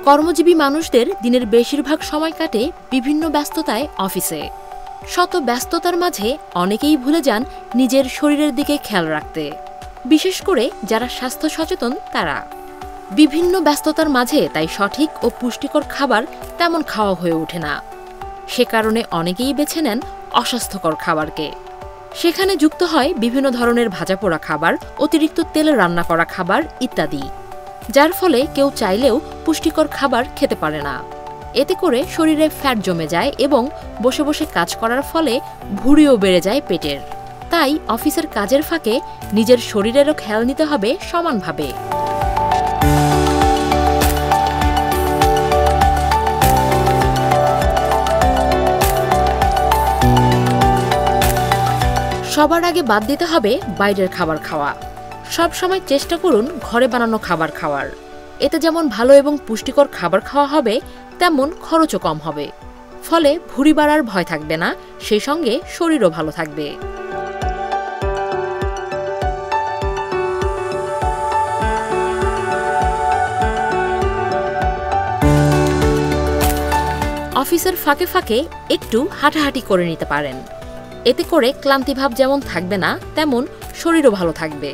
কর্মজীবী মানুষদের দিনের বেশিরভাগ সময় কাটে বিভিন্ন ব্যস্ততায় অফিসে। শত ব্যস্ততার মাঝে অনেকেই ভুলে যান নিজের শরীরের দিকে খেয়াল রাখতে, বিশেষ করে যারা স্বাস্থ্য সচেতন তারা। বিভিন্ন ব্যস্ততার মাঝে তাই সঠিক ও পুষ্টিকর খাবার তেমন খাওয়া হয়ে ওঠে না। সে কারণে অনেকেই বেছে নেন অস্বাস্থ্যকর খাবারকে। সেখানে যুক্ত হয় বিভিন্ন ধরনের ভাজাপোড়া খাবার, অতিরিক্ত তেলে রান্না করা খাবার ইত্যাদি, যার ফলে কেউ চাইলেও পুষ্টিকর খাবার খেতে পারে না। এতে করে শরীরে ফ্যাট জমে যায় এবং বসে বসে কাজ করার ফলে ভুঁড়িও বেড়ে যায় পেটের। তাই অফিসের কাজের ফাঁকে নিজের শরীরেরও খেয়াল নিতে হবে সমানভাবে। সবার আগে বাদ দিতে হবে বাইরের খাবার খাওয়া। সব সময় চেষ্টা করুন ঘরে বানানো খাবার খাওয়ার। এতে যেমন ভালো এবং পুষ্টিকর খাবার খাওয়া হবে, তেমন খরচও কম হবে। ফলে ভুঁড়ি বাড়ার ভয় থাকবে না, সেই সঙ্গে শরীরও ভালো থাকবে। অফিসের ফাঁকে ফাঁকে একটু হাঁটাহাঁটি করে নিতে পারেন। এতে করে ক্লান্তিভাব যেমন থাকবে না, তেমন শরীরও ভালো থাকবে।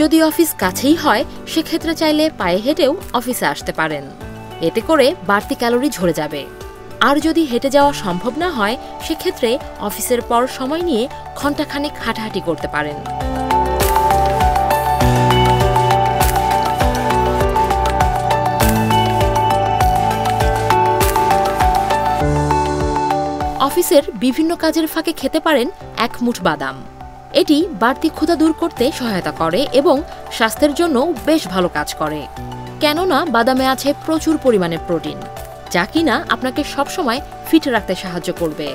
যদি অফিস কাছেই হয়, সেক্ষেত্রে চাইলে পায়ে হেঁটেও অফিসে আসতে পারেন। এতে করে বাড়তি ক্যালোরি ঝরে যাবে। আর যদি হেঁটে যাওয়া সম্ভব না হয়, সেক্ষেত্রে অফিসের পর সময় নিয়ে ঘণ্টাখানেক হাঁটাহাঁটি করতে পারেন। অফিসের বিভিন্ন কাজের ফাঁকে খেতে পারেন এক মুঠ বাদাম। এটি বাড়তি ক্ষুধা দূর করতে সহায়তা করে এবং স্বাস্থ্যের জন্য বেশ ভালো কাজ করে, কেননা বাদামে আছে প্রচুর পরিমাণে প্রোটিন, যা কিনা আপনাকে সবসময় ফিট রাখতে সাহায্য করবে।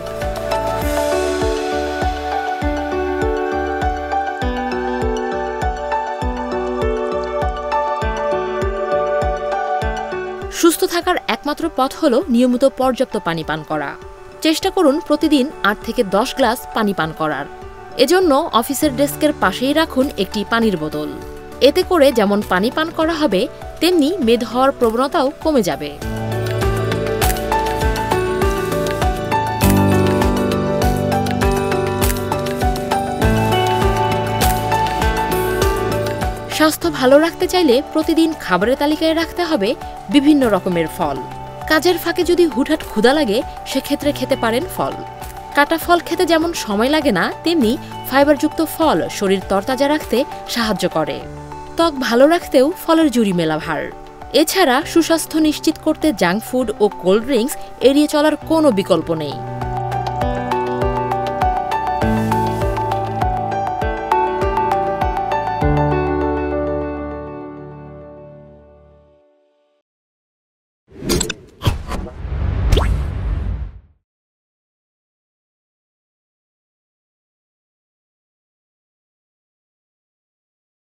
সুস্থ থাকার একমাত্র পথ হল নিয়মিত পর্যাপ্ত পানি পান করা। চেষ্টা করুন প্রতিদিন 8 থেকে 10 গ্লাস পানি পান করার। এজন্য অফিসের ডেস্কের পাশেই রাখুন একটি পানির বোতল। এতে করে যেমন পানি পান করা হবে, তেমনি মেদ হওয়ার প্রবণতাও কমে যাবে। স্বাস্থ্য ভালো রাখতে চাইলে প্রতিদিন খাবারের তালিকায় রাখতে হবে বিভিন্ন রকমের ফল। কাজের ফাঁকে যদি হুটহাট ক্ষুধা লাগে, সেক্ষেত্রে খেতে পারেন ফল। কাটা ফল খেতে যেমন সময় লাগে না, তেমনি ফাইবারযুক্ত ফল শরীর তরতাজা রাখতে সাহায্য করে। ত্বক ভালো রাখতেও ফলের জুড়ি মেলা ভার। এছাড়া সুস্বাস্থ্য নিশ্চিত করতে জাঙ্ক ফুড ও কোল্ড ড্রিঙ্কস এড়িয়ে চলার কোনো বিকল্প নেই।